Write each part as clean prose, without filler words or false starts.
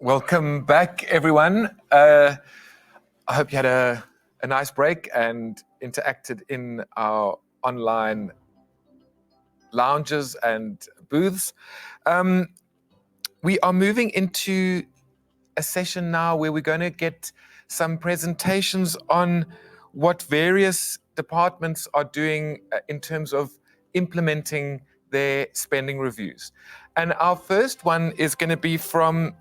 Welcome back, everyone. I hope you had a nice break and interacted in our online lounges and booths. We are moving into a session now where we're going to get some presentations on what various departments are doing in terms of implementing their spending reviews. And our first one is going to be from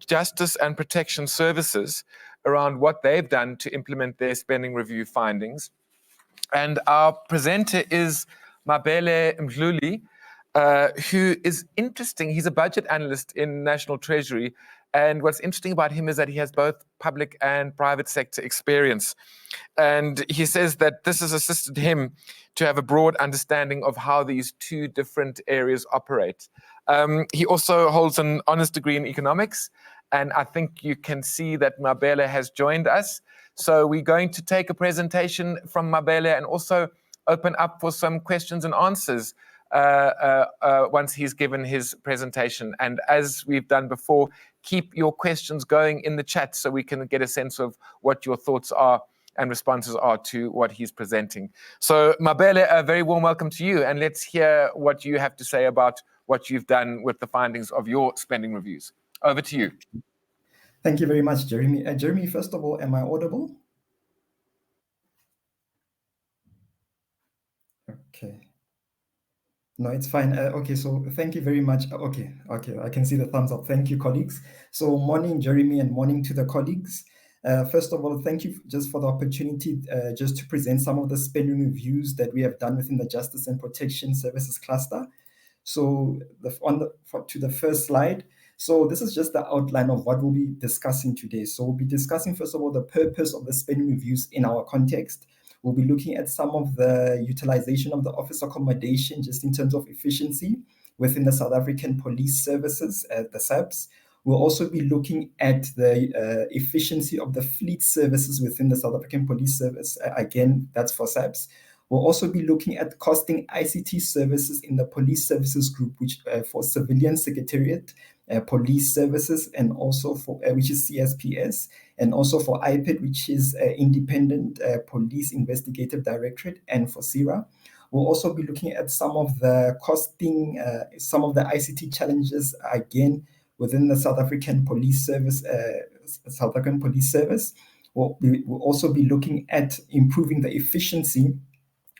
Justice and Protection Services around what they've done to implement their spending review findings. And our presenter is Mabele Mdhluli, who is interesting. He's a budget analyst in National Treasury. And what's interesting about him is that he has both public and private sector experience. And he says that this has assisted him to have a broad understanding of how these two different areas operate. He also holds an honors degree in economics. And I think you can see that Mabele has joined us. So we're going to take a presentation from Mabele and also open up for some questions and answers once he's given his presentation. And as we've done before, keep your questions going in the chat so we can get a sense of what your thoughts are and responses are to what he's presenting. So Mabele, a very warm welcome to you, and let's hear what you have to say about what you've done with the findings of your spending reviews. Over to you. Thank you very much, Jeremy. Jeremy, first of all, am I audible? Okay. No, it's fine. Okay, so thank you very much. Okay, I can see the thumbs up. Thank you, colleagues. So morning, Jeremy, and morning to the colleagues. First of all, thank you just for the opportunity just to present some of the spending reviews that we have done within the Justice and Protection Services cluster. So to the first slide. So this is just the outline of what we'll be discussing today. So we'll be discussing, first of all, the purpose of the spending reviews in our context. We'll be looking at some of the utilization of the office accommodation just in terms of efficiency within the South African Police Services, the SAPS. We'll also be looking at the efficiency of the fleet services within the South African Police Service. Again, that's for SAPS. We'll also be looking at costing ICT services in the Police Services Group, which for Civilian Secretariat, Police Services, and also for which is CSPS, and also for IPID, which is Independent Police Investigative Directorate, and for CIRA. We'll also be looking at some of the costing, some of the ICT challenges again within the South African Police Service. We'll also be looking at improving the efficiency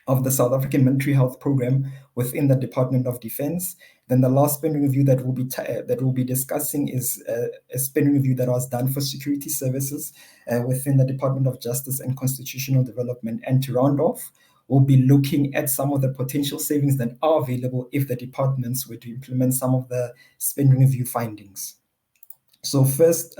of the South African Military Health Program within the Department of Defense. Then the last spending review that we'll be discussing is a spending review that was done for security services within the Department of Justice and Constitutional Development. And to round off, we'll be looking at some of the potential savings that are available if the departments were to implement some of the spending review findings. So first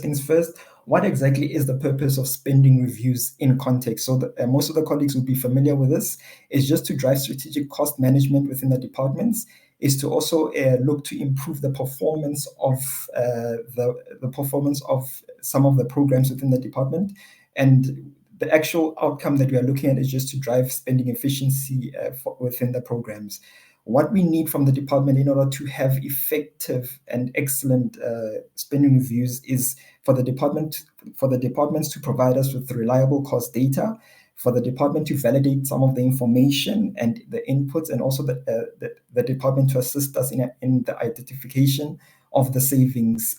things first, what exactly is the purpose of spending reviews in context? So most of the colleagues will be familiar with this. It's just to drive strategic cost management within the departments, is to also look to improve the performance of the performance of some of the programs within the department. And the actual outcome that we are looking at is just to drive spending efficiency within the programs. What we need from the department in order to have effective and excellent spending reviews is for the departments to provide us with reliable cost data, for the department to validate some of the information and the inputs, and also the department to assist us in the identification of the savings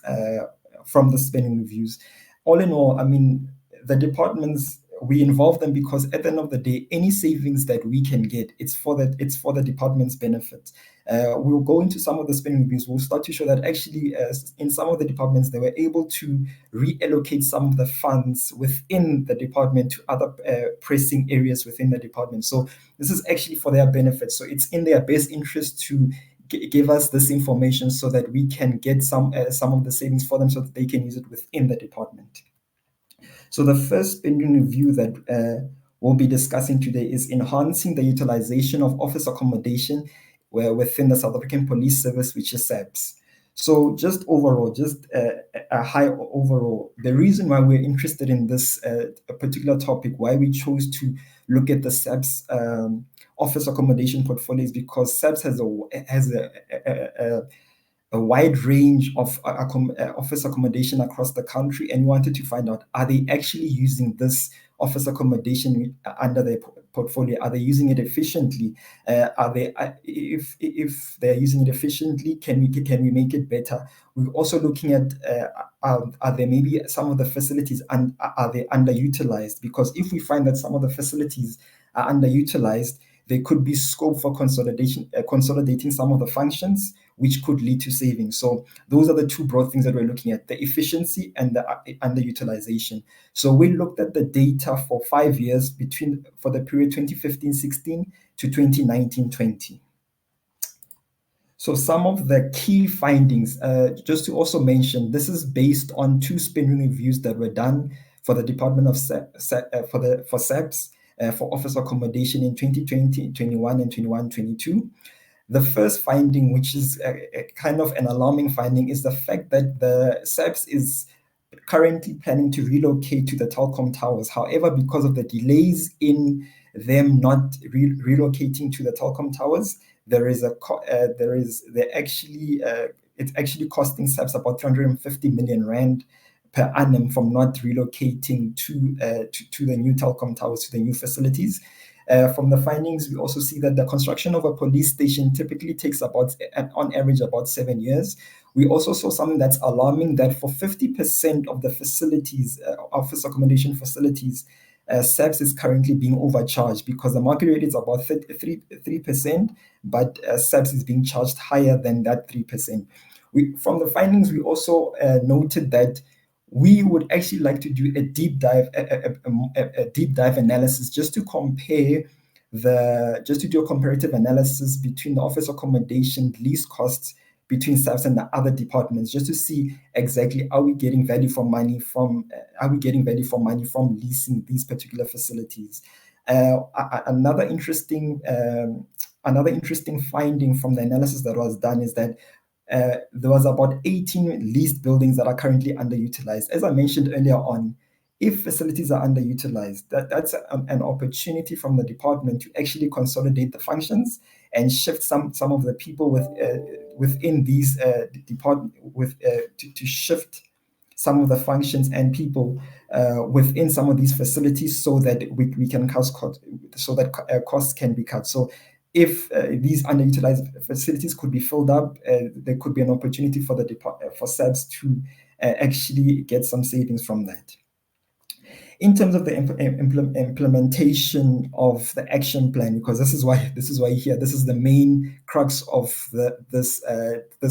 from the spending reviews. All in all, I mean, the departments, we involve them because at the end of the day, any savings that we can get, it's for the department's benefit. We'll go into some of the spending reviews. We'll start to show that actually in some of the departments, they were able to reallocate some of the funds within the department to other pressing areas within the department. So this is actually for their benefit. So it's in their best interest to give us this information so that we can get some of the savings for them so that they can use it within the department. So the first spending review that we'll be discussing today is enhancing the utilization of office accommodation within the South African Police Service, which is SAPS. So just overall, a high overall, the reason why we're interested in this particular topic, why we chose to look at the SAPS office accommodation portfolio is because SAPS has a a wide range of office accommodation across the country, and we wanted to find out, are they actually using this office accommodation under their portfolio? Are they using it efficiently? Are they, if they're using it efficiently, can we make it better? We're also looking at are there maybe some of the facilities are they underutilized? Because if we find that some of the facilities are underutilized, there could be scope for consolidating some of the functions, which could lead to savings. So those are the two broad things that we're looking at: the efficiency and the underutilization. So we looked at the data for 5 years for the period 2015-16 to 2019-20. So some of the key findings, just to also mention, this is based on 2 spending reviews that were done for the Department of for SAPS for office accommodation in 2020, 21, and 21, 22. The first finding, which is a kind of an alarming finding, is the fact that the SAPS is currently planning to relocate to the Telkom towers. However, because of the delays in them not relocating to the Telkom towers, it's actually costing SAPS about 350 million rand per annum from not relocating to the new Telkom towers, to the new facilities. From the findings, we also see that the construction of a police station typically takes on average about 7 years. We also saw something that's alarming, that for 50% of the facilities, office accommodation facilities, SAPS is currently being overcharged, because the market rate is about 3%, but SAPS is being charged higher than that 3%. From the findings, we also noted that we would actually like to do a deep dive analysis, just to do a comparative analysis between the office accommodation lease costs between SAPS and the other departments, just to see exactly, are we getting value for money from leasing these particular facilities. Another interesting finding from the analysis that was done is that there was about 18 leased buildings that are currently underutilized. As I mentioned earlier on, if facilities are underutilized, that's an opportunity from the department to actually consolidate the functions and shift some of the people within these to shift some of the functions and people within some of these facilities, so that we can costs can be cut. So if these underutilized facilities could be filled up, there could be an opportunity for for SAPS to actually get some savings from that. In terms of the implementation of the action plan, because this is why you're here, this is the main crux of this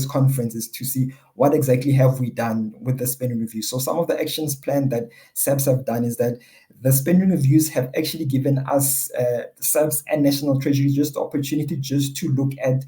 conference, is to see what exactly have we done with the spending review. So some of the actions plan that SAPS have done is that the spending reviews have actually given us, SAPS and National Treasury, just the opportunity just to look at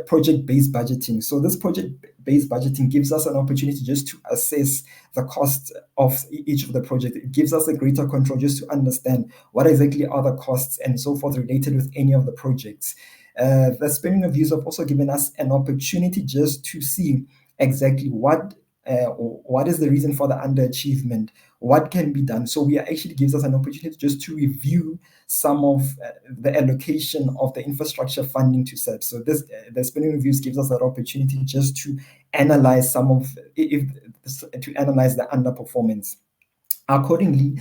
project-based budgeting. So this project-based budgeting gives us an opportunity just to assess the cost of each of the projects. It gives us a greater control just to understand what exactly are the costs and so forth related with any of the projects. The spending reviews have also given us an opportunity just to see exactly what is the reason for the underachievement, what can be done. So we actually gives us an opportunity just to review some of the allocation of the infrastructure funding to SAPS. So the spending reviews gives us that opportunity just to analyze to analyze the underperformance. Accordingly,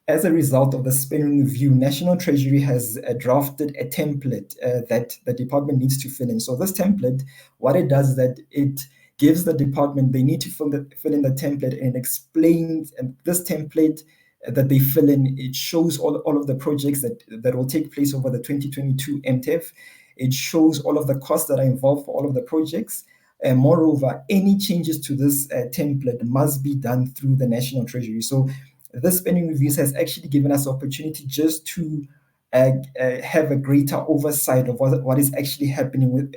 as a result of the spending review, National Treasury has drafted a template that the department needs to fill in. So this template, what it does is that it gives the department, they need to fill in the template, and explains, and this template that they fill in, it shows all of the projects that will take place over the 2022 MTEF. It shows all of the costs that are involved for all of the projects. And moreover, any changes to this template must be done through the National Treasury. So this spending reviews has actually given us opportunity just to have a greater oversight of what is actually happening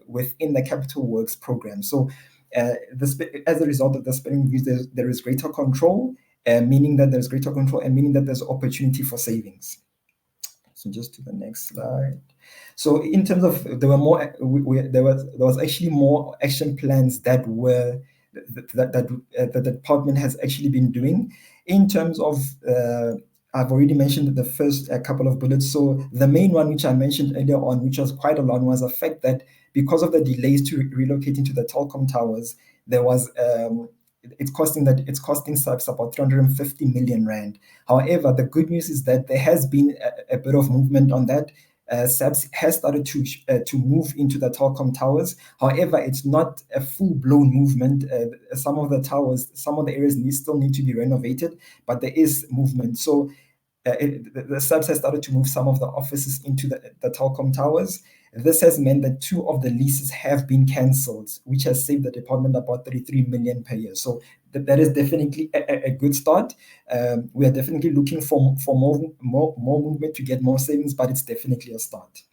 within the capital works program. So as a result of the spending reviews, there is greater control, meaning that there's greater control and meaning that there's opportunity for savings. So just to the next slide. So in terms of, there was actually more action plans that the department has actually been doing. In terms of, I've already mentioned the first couple of bullets. So the main one, which I mentioned earlier on, which was quite a long, was the fact that because of the delays to relocating to the telecom towers, there was it's costing SAPS about 350 million rand. However, the good news is that there has been a bit of movement on that. SAPS has started to move into the telecom towers. However, it's not a full-blown movement. Some of the towers, some of the areas still need to be renovated, but there is movement. So the SAPS has started to move some of the offices into the telecom towers. This has meant that 2 of the leases have been cancelled, which has saved the department about 33 million per year. So that is definitely a good start. We are definitely looking for more movement to get more savings, but it's definitely a start.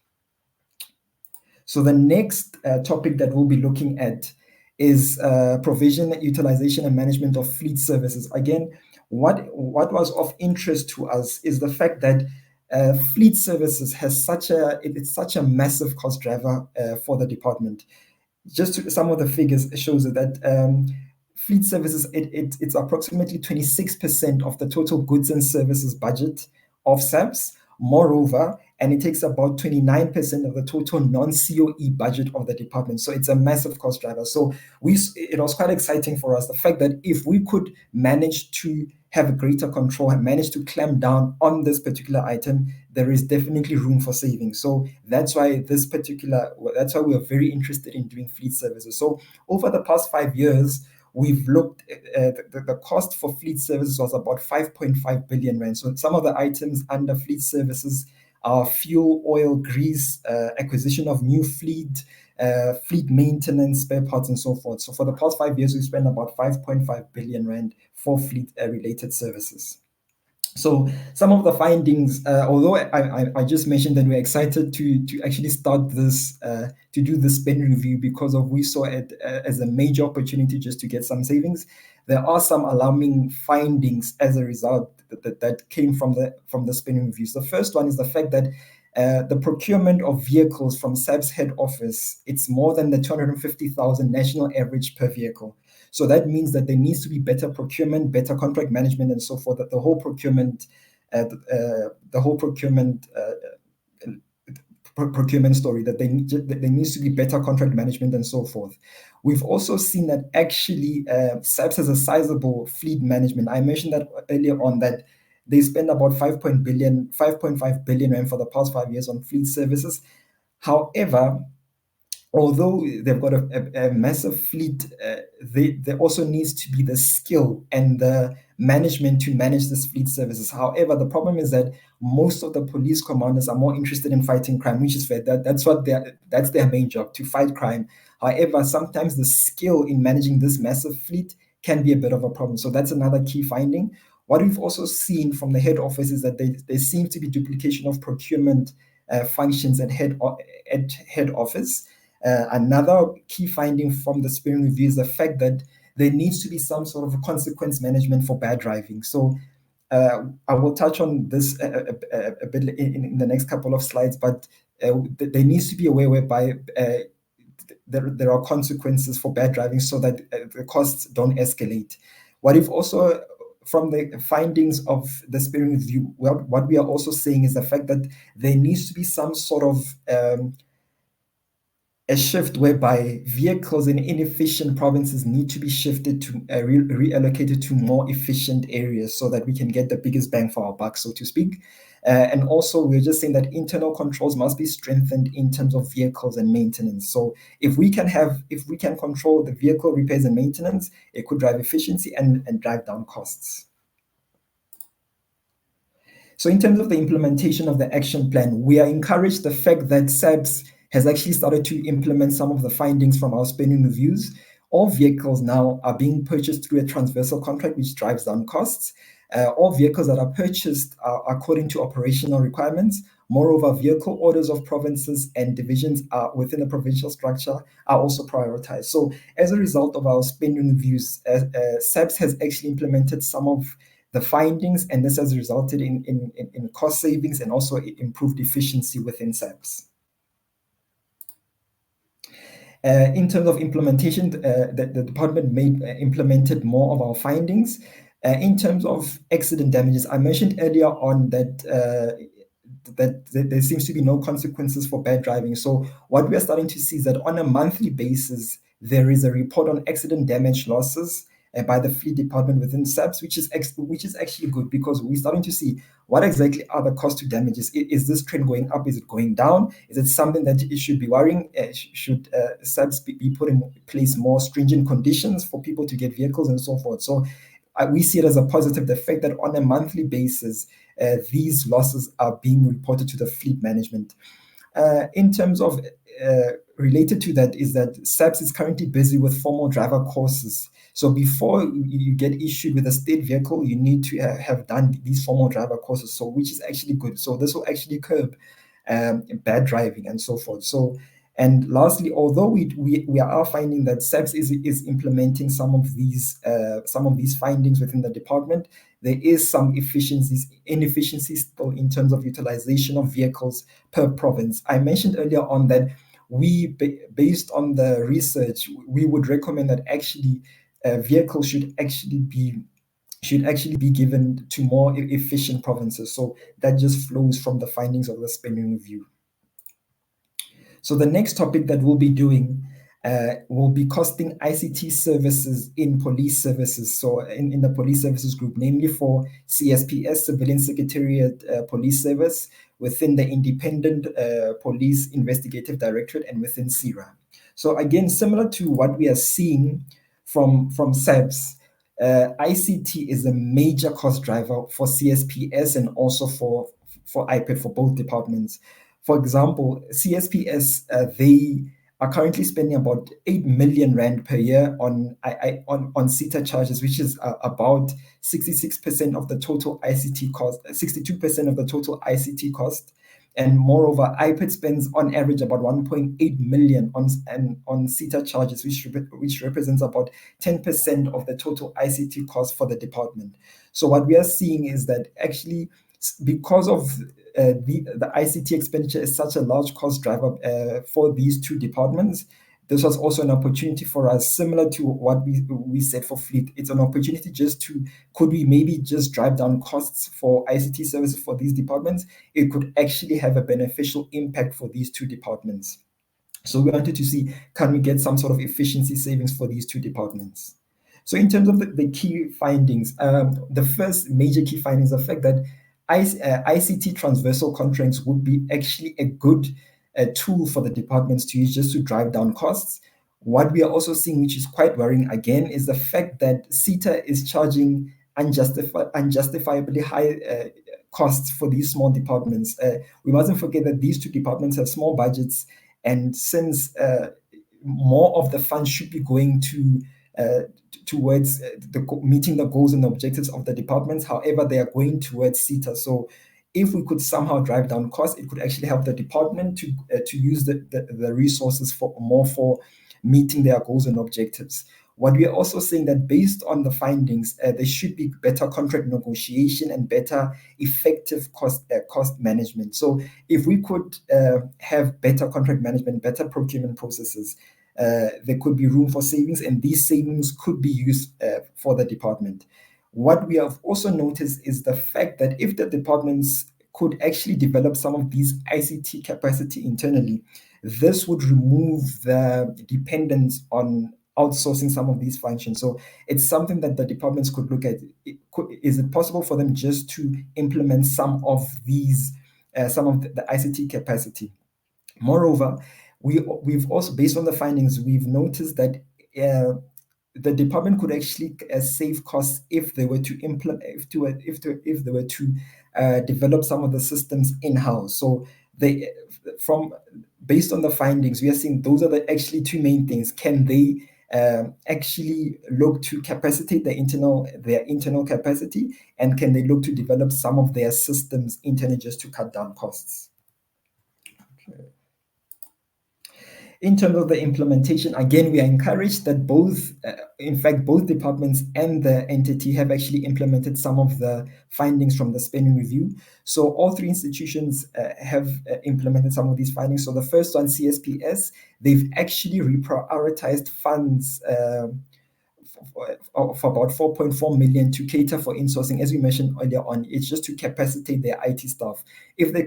So the next topic that we'll be looking at is provision, utilization, and management of fleet services. Again, what was of interest to us is the fact that fleet services has such a massive cost driver for the department. Just some of the figures shows that fleet services, it's approximately 26% of the total goods and services budget of SAPS. Moreover, and it takes about 29% of the total non-COE budget of the department. So it's a massive cost driver. So it was quite exciting for us, the fact that if we could manage to have greater control and manage to clamp down on this particular item, there is definitely room for savings. So that's why we are very interested in doing fleet services. So over the past 5 years, we've looked at the cost for fleet services was about 5.5 billion rand. So some of the items under fleet services are fuel, oil, grease, acquisition of new fleet maintenance, spare parts, and so forth. So for the past 5 years, we spent about 5.5 billion rand for fleet related services. So some of the findings, although I just mentioned that we're excited to actually start this, to do the spend review because we saw it as a major opportunity just to get some savings. There are some alarming findings as a result that came from the spend reviews. The first one is the fact that the procurement of vehicles from SAPS head office, it's more than the 250,000 national average per vehicle. So that means that there needs to be better procurement, better contract management, and so forth. That the whole procurement story, that there needs to be better contract management and so forth. We've also seen that actually SAPS has a sizable fleet management. I mentioned that earlier on, that they spend about 5.5 billion rand for the past 5 years on fleet services. However, although they've got a massive fleet, there also needs to be the skill and the management to manage this fleet services. However, the problem is that most of the police commanders are more interested in fighting crime, which is fair. That's their main job, to fight crime. However, sometimes the skill in managing this massive fleet can be a bit of a problem. So that's another key finding. What we've also seen from the head office is that there seems to be duplication of procurement functions at head office. Another key finding from the spend review is the fact that there needs to be some sort of a consequence management for bad driving. So I will touch on this a bit in the next couple of slides, but there needs to be a way whereby there are consequences for bad driving so that the costs don't escalate. What if also, from the findings of the spend review, what we are also saying is the fact that there needs to be some sort of a shift whereby vehicles in inefficient provinces need to be shifted to reallocated to more efficient areas so that we can get the biggest bang for our buck, so to speak. And also, we're just saying that internal controls must be strengthened in terms of vehicles and maintenance. So if we can control the vehicle repairs and maintenance, it could drive efficiency and drive down costs. So in terms of the implementation of the action plan, we are encouraged the fact that SAPS has actually started to implement some of the findings from our spending reviews. All vehicles now are being purchased through a transversal contract, which drives down costs. All vehicles that are purchased are according to operational requirements. Moreover, vehicle orders of provinces and divisions are within the provincial structure are also prioritized. So as a result of our spending reviews, SAPS has actually implemented some of the findings, and this has resulted in cost savings and also improved efficiency within SAPS. In terms of implementation, the department implemented more of our findings. In terms of accident damages, I mentioned earlier on that that there seems to be no consequences for bad driving. So what we are starting to see is that on a monthly basis, there is a report on accident damage losses by the fleet department within SAPS, which is actually good, because we're starting to see what exactly are the cost to damages. Is this trend going up? Is it going down? Is it something that it should be worrying? Should SAPS be put in place more stringent conditions for people to get vehicles and so forth? So we see it as a positive, the fact that on a monthly basis, these losses are being reported to the fleet management. In terms of related to that is that SAPS is currently busy with formal driver courses. So before you get issued with a state vehicle, you need to have done these formal driver courses, so which is actually good. So this will actually curb bad driving and so forth. So, and lastly, although we are finding that SAPS is implementing some of these findings within the department, there is some inefficiencies still in terms of utilization of vehicles per province. I mentioned earlier on that based on the research, we would recommend that actually vehicles should actually be given to more efficient provinces. So that just flows from the findings of the spending review. So the next topic that we'll be doing will be costing ICT services in police services. So in the police services group, namely for CSPS, Civilian Secretariat Police Service, within the Independent Police Investigative Directorate, and within CIRA. So again, similar to what we are seeing from SAPS, ICT is a major cost driver for CSPS and also for IPED, for both departments. For example, CSPS, they are currently spending about 8 million rand per year on SETA charges, which is about 66% of the total ICT cost, 62% of the total ICT cost. And moreover, IPED spends on average about 1.8 million on SETA charges, which represents about 10% of the total ICT cost for the department. So what we are seeing is that actually, because of the ICT expenditure is such a large cost driver for these two departments, this was also an opportunity for us, similar to what we said for fleet. It's an opportunity could we maybe just drive down costs for ICT services for these departments? It could actually have a beneficial impact for these two departments. So we wanted to see, can we get some sort of efficiency savings for these two departments? So in terms of the key findings, the first major key finding is the fact that ICT transversal contracts would be actually a good tool for the departments to use just to drive down costs. What we are also seeing, which is quite worrying again, is the fact that SETA is charging unjustifiably high costs for these small departments. We mustn't forget that these two departments have small budgets, and since more of the funds should be going towards meeting the goals and objectives of the departments, however, they are going towards SETA. So if we could somehow drive down costs, it could actually help the department to use the resources for meeting their goals and objectives. What we are also saying that based on the findings, there should be better contract negotiation and better effective cost management. So if we could have better contract management, better procurement processes, there could be room for savings, and these savings could be used for the department. What we have also noticed is the fact that if the departments could actually develop some of these ICT capacity internally, this would remove the dependence on outsourcing some of these functions. So it's something that the departments could look at. Is it possible for them just to implement some of these, some of the ICT capacity? Moreover, we've also, based on the findings, we've noticed that the department could actually save costs if they were to implement, if they were to develop some of the systems in-house. So based on the findings, we are seeing those are the actually two main things. Can they actually look to capacitate their internal capacity, and can they look to develop some of their systems internally just to cut down costs? Okay. In terms of the implementation, again, we are encouraged that in fact, both departments and the entity have actually implemented some of the findings from the spending review. So all three institutions have implemented some of these findings. So the first one, CSPS, they've actually reprioritized funds of about 4.4 million to cater for insourcing. As we mentioned earlier on, it's just to capacitate their IT staff. If they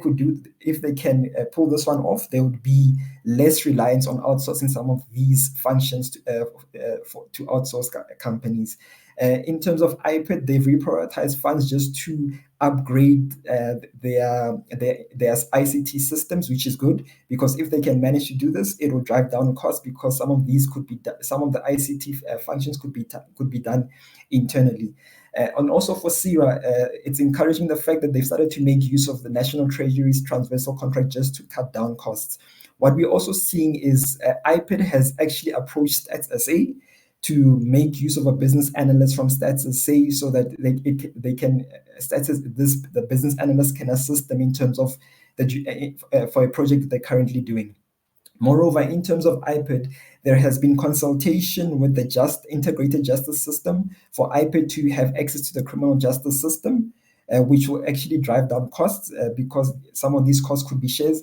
can pull this one off, there would be less reliance on outsourcing some of these functions to outsource companies. In terms of iPad, they've reprioritized funds just to upgrade their ICT systems, which is good, because if they can manage to do this, it will drive down costs, because some of the ICT functions could be done internally. And also for CIRA, it's encouraging the fact that they've started to make use of the National Treasury's transversal contract just to cut down costs. What we're also seeing is iPad has actually approached Stats SA to make use of a business analyst from Stats SA, so that the business analyst can assist them in terms of for a project that they're currently doing. Moreover, in terms of iPad, there has been consultation with the integrated justice system for iPad to have access to the criminal justice system, which will actually drive down costs, because some of these costs could be shared.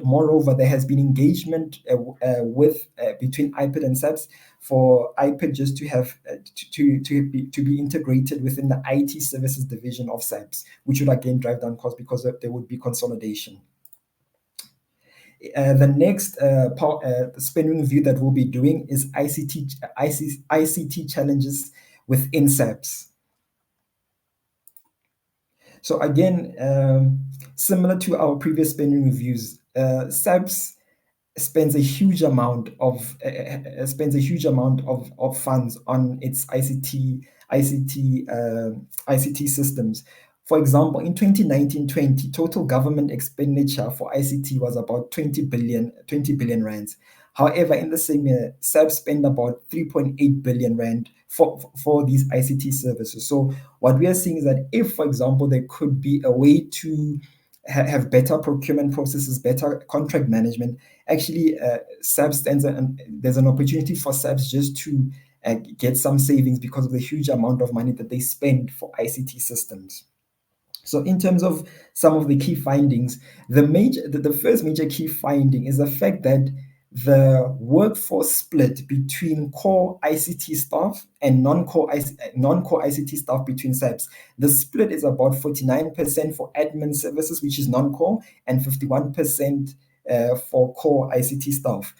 Moreover, there has been engagement between iPad and SAPS for iPad just to have to be integrated within the IT services division of SAPS, which would again drive down costs because there would be consolidation. The next spending review that we'll be doing is ICT challenges within SAPS. So again, similar to our previous spending reviews, SAPS spends a huge amount of funds on its ICT systems. For example, in 2019-20, total government expenditure for ICT was about 20 billion rands. However, in the same year, SAPS spent about 3.8 billion rand for these ICT services. So what we are seeing is that if, for example, there could be a way to have better procurement processes, better contract management, actually SAPS stands, and there's an opportunity for SAPS just to get some savings because of the huge amount of money that they spend for ICT systems. So in terms of some of the key findings, the first major key finding is the fact that the workforce split between core ICT staff and non-core ICT staff between SAPS. The split is about 49% for admin services, which is non-core, and 51% for core ICT staff.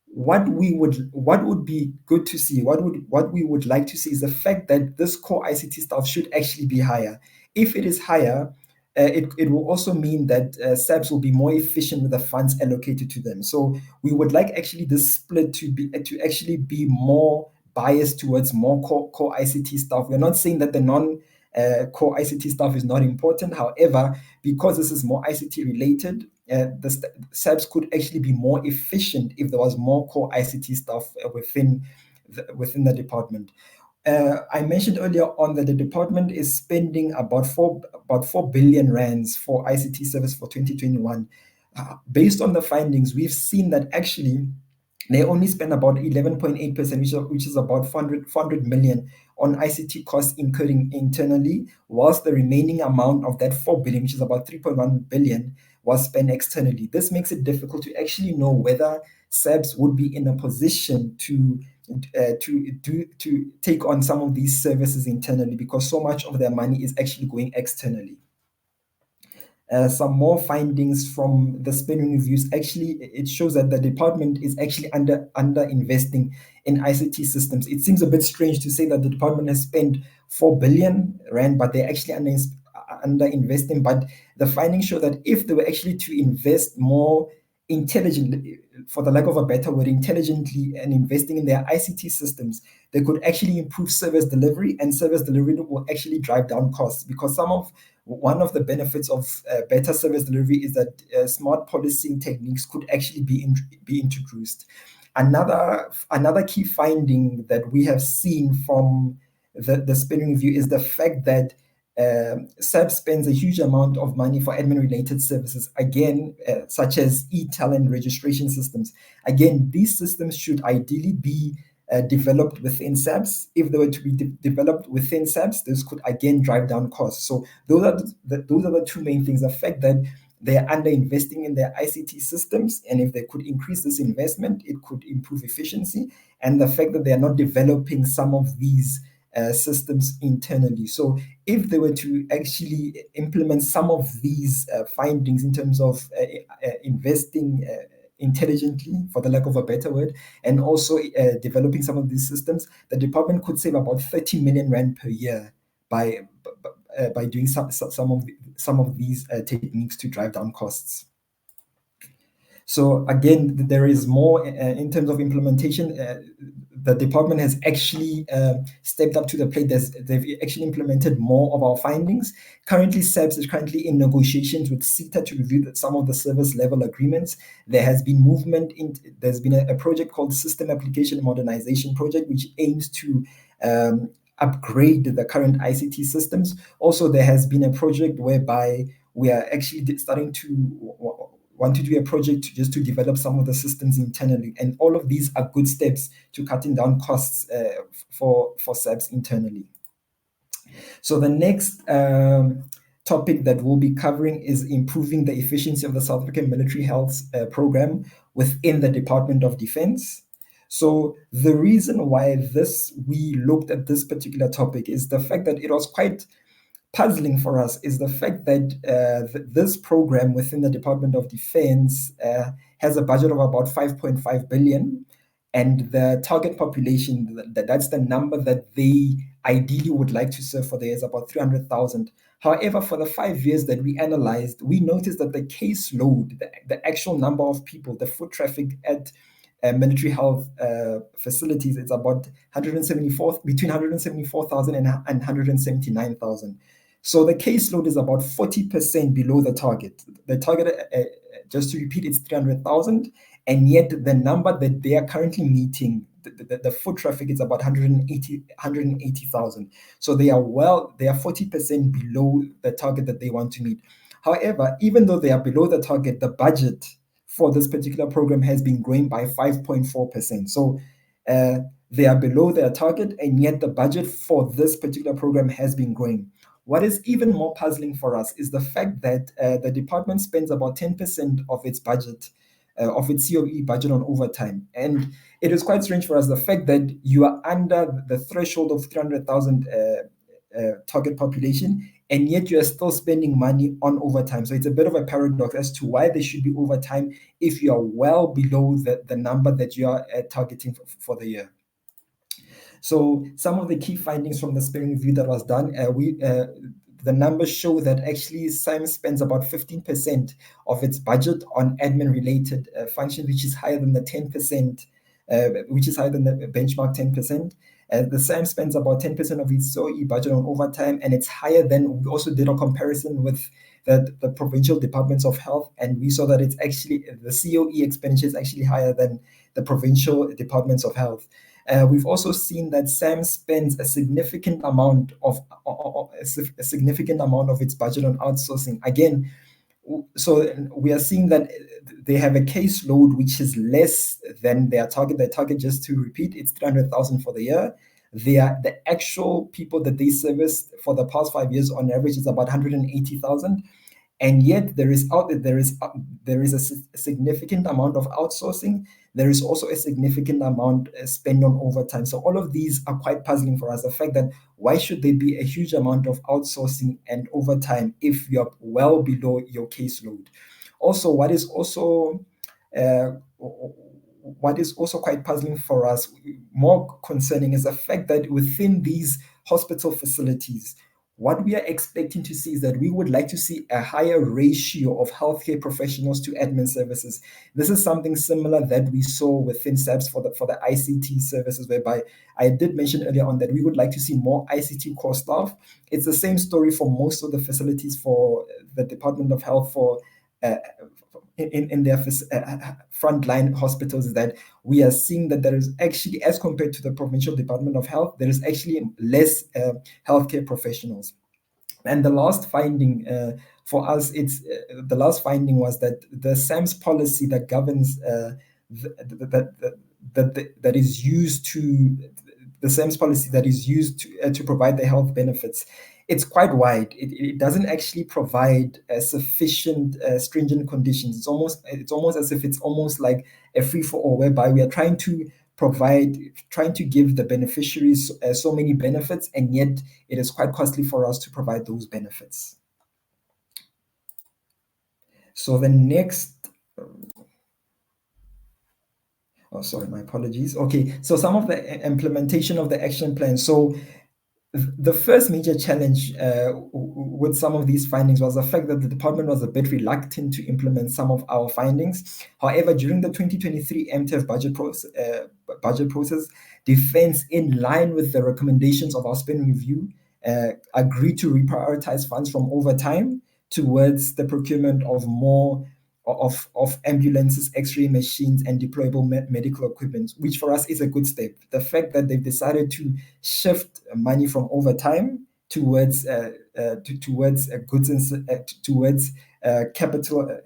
What would be good to see, what we would like to see, is the fact that this core ICT staff should actually be higher. If it is higher, it will also mean that SAPS will be more efficient with the funds allocated to them. So we would like actually this split to actually be more biased towards more core ICT staff. We're not saying that the non-core ICT staff is not important. However, because this is more ICT related, the SAPS could actually be more efficient if there was more core ICT staff within the department. I mentioned earlier on that the department is spending about 4 billion rands for ICT service for 2021. Based on the findings, we've seen that actually they only spend about 11.8%, which is about 400 million on ICT costs incurring internally, whilst the remaining amount of that 4 billion, which is about 3.1 billion, was spent externally. This makes it difficult to actually know whether SAPS would be in a position to take on some of these services internally, because so much of their money is actually going externally. Some more findings from the spending reviews, actually it shows that the department is actually under investing in ICT systems. It seems a bit strange to say that the department has spent 4 billion rand, but they're actually under investing. But the findings show that if they were actually to invest more intelligently, for the lack of a better word, intelligently, and investing in their ICT systems, they could actually improve service delivery, and service delivery will actually drive down costs, because one of the benefits of better service delivery is that smart policing techniques could actually be introduced. Another key finding that we have seen from the spending review is the fact that SAPS spends a huge amount of money for admin-related services, again, such as e-talent registration systems. Again, these systems should ideally be developed within SAPS. If they were to be developed within SAPS, this could again drive down costs. So those are the two main things: the fact that they are under investing in their ICT systems, and if they could increase this investment, it could improve efficiency, and the fact that they are not developing some of these systems internally. So if they were to actually implement some of these findings in terms of investing intelligently, for the lack of a better word, and also developing some of these systems, the department could save about 30 million rand per year by doing some of these techniques to drive down costs. So again, there is more in terms of implementation. The department has actually stepped up to the plate. They've actually implemented more of our findings. Currently, SAPS is currently in negotiations with CETA to review some of the service level agreements. There has been movement there's been a project called System Application Modernization Project, which aims to upgrade the current ICT systems. Also, there has been a project whereby we are actually starting to want to do a project just to develop some of the systems internally. And all of these are good steps to cutting down costs for SAPS internally. So the next topic that we'll be covering is improving the efficiency of the South African military health program within the Department of Defense. So the reason why we looked at this particular topic is the fact that it was quite puzzling for us, is the fact that this program within the Department of Defense has a budget of about 5.5 billion, and the target population, that's the number that they ideally would like to serve for the year, is about 300,000. However, for the 5 years that we analyzed, we noticed that the caseload, the actual number of people, the foot traffic at military health facilities, it's about between 174,000 and 179,000. So the caseload is about 40% below the target. The target, just to repeat, it's 300,000, and yet the number that they are currently meeting, the foot traffic, is about 180,000. So they are 40% below the target that they want to meet. However, even though they are below the target, the budget for this particular program has been growing by 5.4%. So they are below their target, and yet the budget for this particular program has been growing. What is even more puzzling for us is the fact that the department spends about 10% of its budget, of its COE budget, on overtime. And it is quite strange for us, the fact that you are under the threshold of 300,000 target population, and yet you are still spending money on overtime. So it's a bit of a paradox as to why there should be overtime if you are well below the number that you are targeting for the year. So some of the key findings from the spending review that was done, the numbers show that actually SAMS spends about 15% of its budget on admin-related functions, which is higher than the 10%, which is higher than the benchmark 10%. The SAM spends about 10% of its COE budget on overtime, and it's higher than, we also did a comparison with the provincial departments of health, and we saw that it's actually, the COE expenditure is actually higher than the provincial departments of health. We've also seen that SAM spends a significant amount of its budget on outsourcing. Again, so we are seeing that they have a caseload which is less than their target. Their target, just to repeat, it's 300,000 for the year. The actual people that they serviced for the past 5 years on average is about 180,000. And yet there is a significant amount of outsourcing. There is also a significant amount spent on overtime. So all of these are quite puzzling for us. The fact that why should there be a huge amount of outsourcing and overtime if you're well below your caseload? Also, what is also quite puzzling for us, more concerning, is the fact that within these hospital facilities, what we are expecting to see is that we would like to see a higher ratio of healthcare professionals to admin services. This is something similar that we saw within SAPS for the ICT services, whereby I did mention earlier on that we would like to see more ICT core staff. It's the same story for most of the facilities for the Department of Health for in their frontline hospitals, that we are seeing that there is actually, as compared to the provincial Department of Health, there is actually less healthcare professionals. And the last finding for us, the last finding was that the SAMS policy that governs that is used to the SAMS policy that is used to provide the health benefits, it's quite wide. It doesn't actually provide sufficient stringent conditions. It's almost as if it's almost like a free-for-all, whereby we are trying to give the beneficiaries so many benefits, and yet it is quite costly for us to provide those benefits. So the next, oh, sorry, my apologies. Okay, so some of the implementation of the action plan. So the first major challenge with some of these findings was the fact that the department was a bit reluctant to implement some of our findings. However, during the 2023 MTEF budget process, Defence, in line with the recommendations of our spending review, agreed to reprioritize funds from overtime towards the procurement of more of ambulances, x-ray machines, and deployable medical equipment, which for us is a good step. The fact that they've decided to shift money from overtime towards goods and towards capital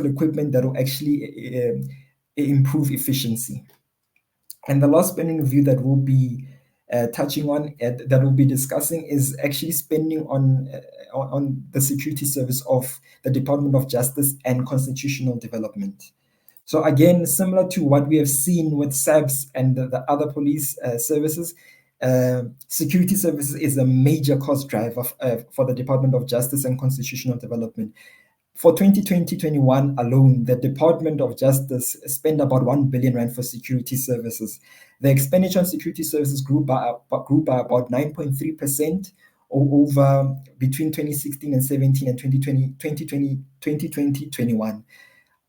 equipment that will actually improve efficiency. And the last spending review that we'll be touching on, that we'll be discussing, is actually spending on the security service of the Department of Justice and Constitutional Development. So again, similar to what we have seen with SABS and the other police services, security services is a major cost driver for the Department of Justice and Constitutional Development. For 2020-21 alone, the Department of Justice spent about 1 billion rand for security services. The expenditure on security services grew by about 9.3% over between 2016 and 17 and 2020-21.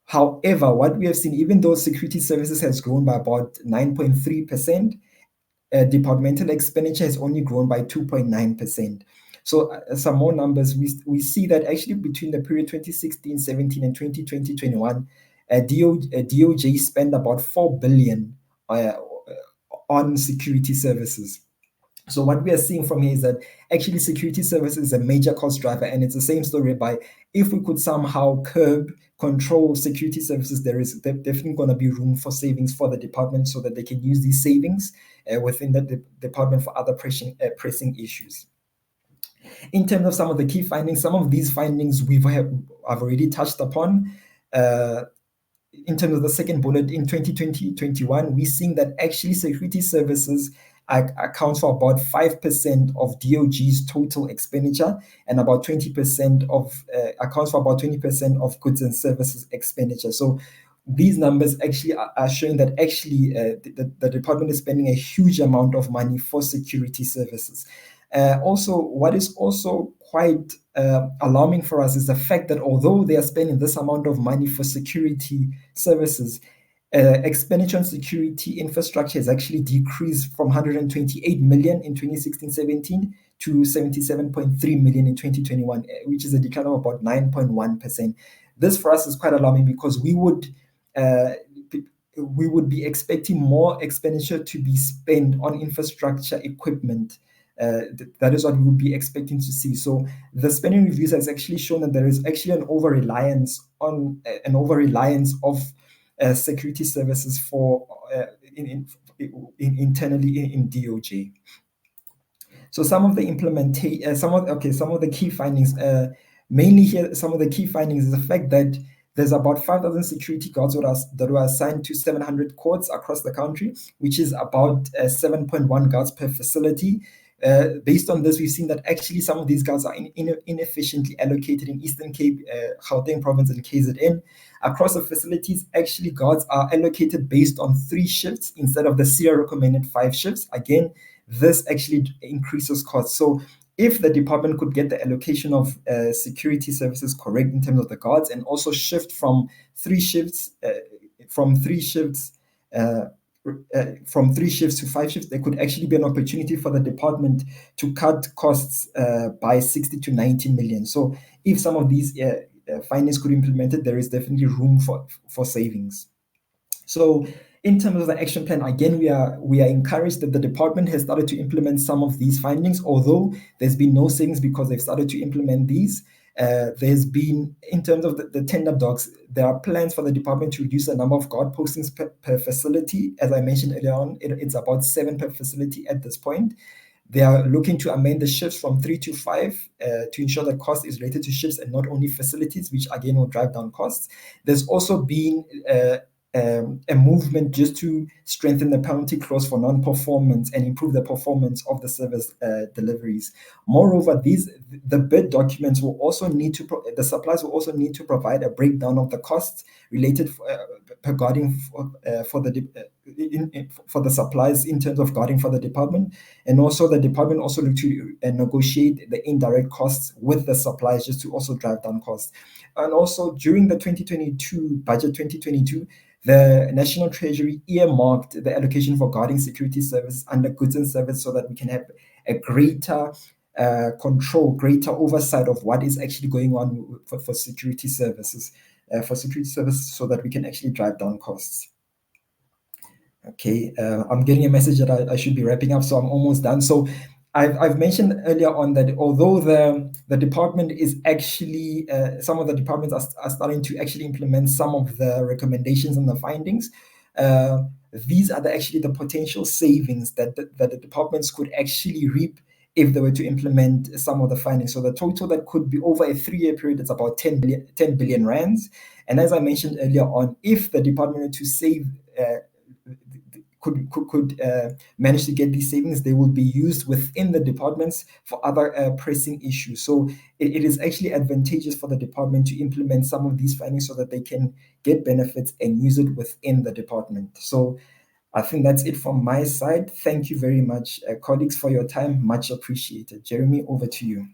However, what we have seen, even though security services has grown by about 9.3%, departmental expenditure has only grown by 2.9%. So some more numbers, we see that actually between the period 2016-17 and 2020-21, DOJ spent about 4 billion on security services. So what we are seeing from here is that actually security services is a major cost driver, and it's the same story by if we could somehow control security services, there is definitely going to be room for savings for the department so that they can use these savings within the department for other pressing issues. In terms of some of the key findings, some of these findings I've already touched upon. In terms of the second bullet, in 2020-21, we're seeing that actually security services accounts for about 5% of DOG's total expenditure, and about 20% accounts for about 20% of goods and services expenditure. So these numbers actually are showing that actually the department is spending a huge amount of money for security services. Also, what is also quite alarming for us is the fact that although they are spending this amount of money for security services, expenditure on security infrastructure has actually decreased from 128 million in 2016-17 to 77.3 million in 2021, which is a decline of about 9.1%. This for us is quite alarming because we would be expecting more expenditure to be spent on infrastructure equipment. That is what we would be expecting to see. So the spending reviews has actually shown that there is actually an over-reliance of security services for internally in DOJ. So some of the some of the key findings, mainly here, some of the key findings is the fact that there's about 5,000 security guards that were assigned to 700 courts across the country, which is about 7.1 guards per facility. Based on this, we've seen that actually some of these guards are inefficiently allocated in Eastern Cape, Gauteng Province, and KZN. Across the facilities, actually guards are allocated based on 3 shifts instead of the CR recommended 5 shifts. Again, this actually increases costs. So if the department could get the allocation of security services correct in terms of the guards, and also shift from 3 shifts to 5 shifts, there could actually be an opportunity for the department to cut costs by 60 to 90 million. So if some of these findings could be implemented, there is definitely room for savings. So in terms of the action plan, again, we are encouraged that the department has started to implement some of these findings, although there's been no savings because they've started to implement these. There's been, in terms of the tender docs, there are plans for the department to reduce the number of guard postings per facility. As I mentioned earlier on, it's about 7 per facility at this point. They are looking to amend the shifts from 3 to 5 to ensure that cost is related to shifts and not only facilities, which again will drive down costs. There's also been a movement just to strengthen the penalty clause for non-performance and improve the performance of the service deliveries. Moreover, the bid documents will also need to the suppliers will also need to provide a breakdown of the costs related guarding for the supplies in terms of guarding for the department, and also the department also look to negotiate the indirect costs with the suppliers just to also drive down costs. And also during the 2022 budget 2022, the National Treasury earmarked the allocation for guarding security services under goods and services so that we can have a greater control, greater oversight of what is actually going on for security services, so that we can actually drive down costs. Okay, I'm getting a message that I should be wrapping up, so I'm almost done. So I've mentioned earlier on that although the department is actually, some of the departments are starting to actually implement some of the recommendations and the findings, these are actually the potential savings that the departments could actually reap if they were to implement some of the findings. So the total that could be over a 3-year period, it's about 10 billion rands. And as I mentioned earlier on, if the department were to save could manage to get these savings, they will be used within the departments for other pressing issues. So it is actually advantageous for the department to implement some of these findings so that they can get benefits and use it within the department. So I think that's it from my side. Thank you very much, colleagues, for your time. Much appreciated. Jeremy, over to you.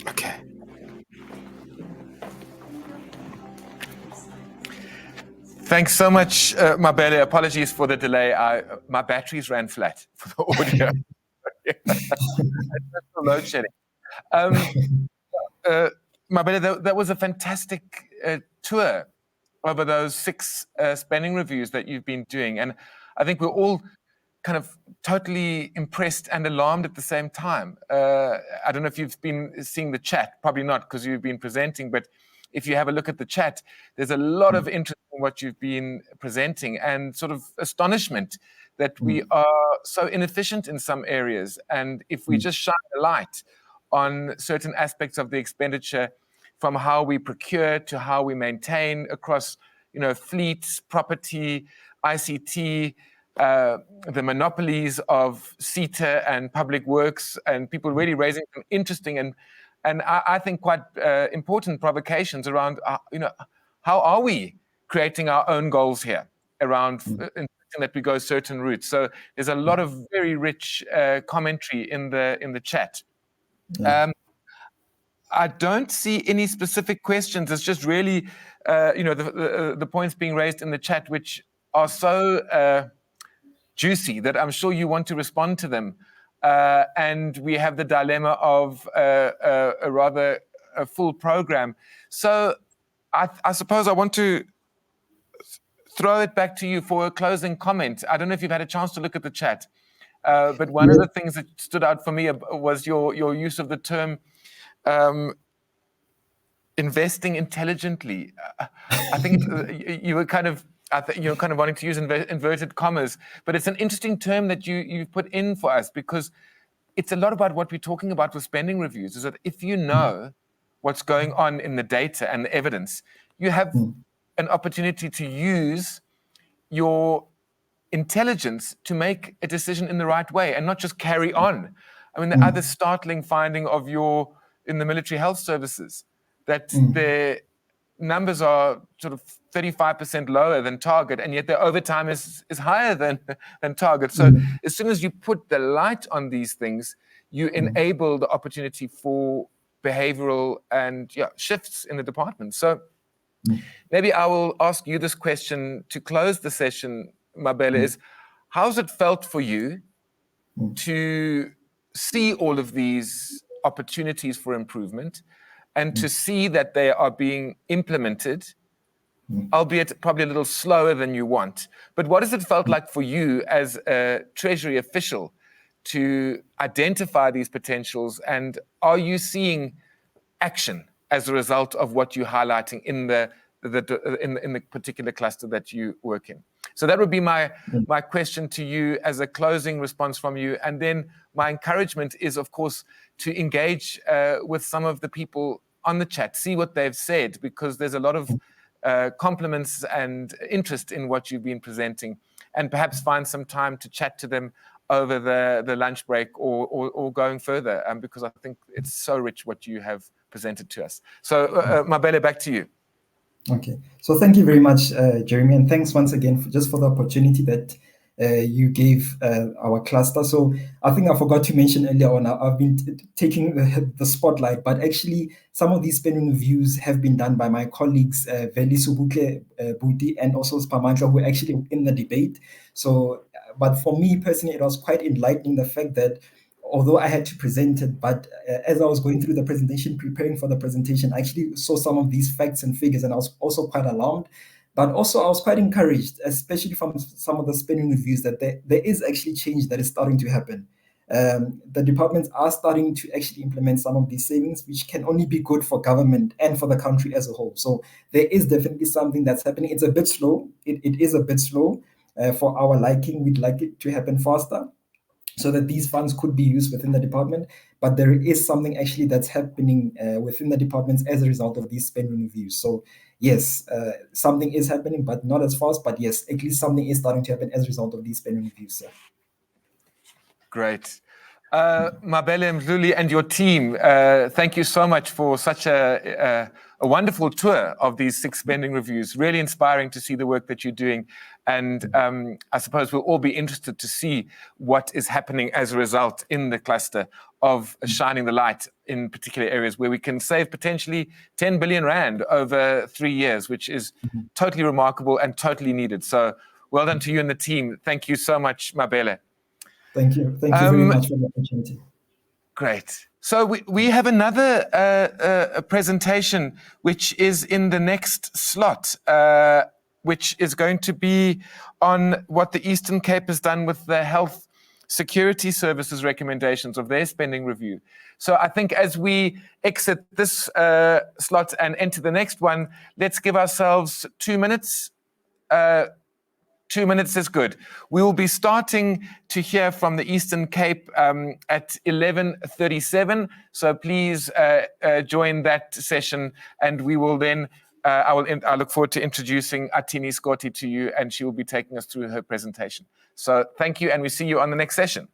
Okay. Thanks so much, Mabele. Apologies for the delay. My batteries ran flat for the audio. Load shedding. Mabele, that was a fantastic tour over those 6 spending reviews that you've been doing. And I think we're all kind of totally impressed and alarmed at the same time. I don't know if you've been seeing the chat, probably not because you've been presenting, but if you have a look at the chat, there's a lot of interest in what you've been presenting and sort of astonishment that we are so inefficient in some areas. And if we just shine a light on certain aspects of the expenditure, from how we procure to how we maintain across, fleets, property, ICT, the monopolies of CETA and public works, and people really raising some interesting and I think quite important provocations around, how are we creating our own goals here around that we go certain routes. So there's a lot of very rich commentary in the chat. I don't see any specific questions. It's just really, the points being raised in the chat, which are so juicy that I'm sure you want to respond to them. And we have the dilemma of a rather full program. So I suppose I want to throw it back to you for a closing comment. I don't know if you've had a chance to look at the chat, but one of the things that stood out for me was your use of the term investing intelligently. I think you were kind of, you're kind of wanting to use inverted commas, but it's an interesting term that you've put in for us, because it's a lot about what we're talking about with spending reviews, is that if you know what's going on in the data and the evidence, you have an opportunity to use your intelligence to make a decision in the right way and not just carry on. I mean, the other startling finding in the military health services, that their numbers are sort of 35% lower than target, and yet their overtime is higher than target. So as soon as you put the light on these things, you enable the opportunity for behavioral and shifts in the department. So maybe I will ask you this question to close the session, Mabele, is how's it felt for you to see all of these opportunities for improvement and to see that they are being implemented, albeit probably a little slower than you want? But what has it felt like for you as a Treasury official to identify these potentials, and are you seeing action as a result of what you're highlighting in the particular cluster that you work in? So that would be my question to you as a closing response from you. And then my encouragement is, of course, to engage with some of the people on the chat, see what they've said, because there's a lot of compliments and interest in what you've been presenting, and perhaps find some time to chat to them over the lunch break or going further, because I think it's so rich what you have presented to us. So Mabele, back to you. Okay, so thank you very much, Jeremy, and thanks once again for the opportunity that you gave our cluster. So I think I forgot to mention earlier on, I've been taking the spotlight, but actually some of these spending reviews have been done by my colleagues, Veli Subuke Buti and also Spamandla, who are actually in the debate. So, but for me personally, it was quite enlightening, the fact that although I had to present it, but as I was going through the presentation, preparing for the presentation, I actually saw some of these facts and figures, and I was also quite alarmed. But also I was quite encouraged, especially from some of the spending reviews, that there is actually change that is starting to happen. The departments are starting to actually implement some of these savings, which can only be good for government and for the country as a whole. So there is definitely something that's happening. It's a bit slow. It is a bit slow for our liking. We'd like it to happen faster, so that these funds could be used within the department. But there is something actually that's happening within the departments as a result of these spending reviews. So yes, something is happening, but not as fast. But yes, at least something is starting to happen as a result of these spending reviews. Yeah. Great. Mabele, Mdhluli, and your team, thank you so much for such a wonderful tour of these 6 spending reviews. Really inspiring to see the work that you're doing. And I suppose we'll all be interested to see what is happening as a result in the cluster of shining the light in particular areas where we can save potentially 10 billion rand over 3 years, which is totally remarkable and totally needed. So well done to you and the team. Thank you so much, Mabele. Thank you. Thank you very much for the opportunity. Great. So we have another a presentation which is in the next slot, which is going to be on what the Eastern Cape has done with the Health Security Services recommendations of their spending review. So I think as we exit this slot and enter the next one, let's give ourselves 2 minutes. 2 minutes is good. We will be starting to hear from the Eastern Cape at 11:37. So please join that session, and we will then. I look forward to introducing Atini Scotty to you, and she will be taking us through her presentation. So thank you, and we see you on the next session.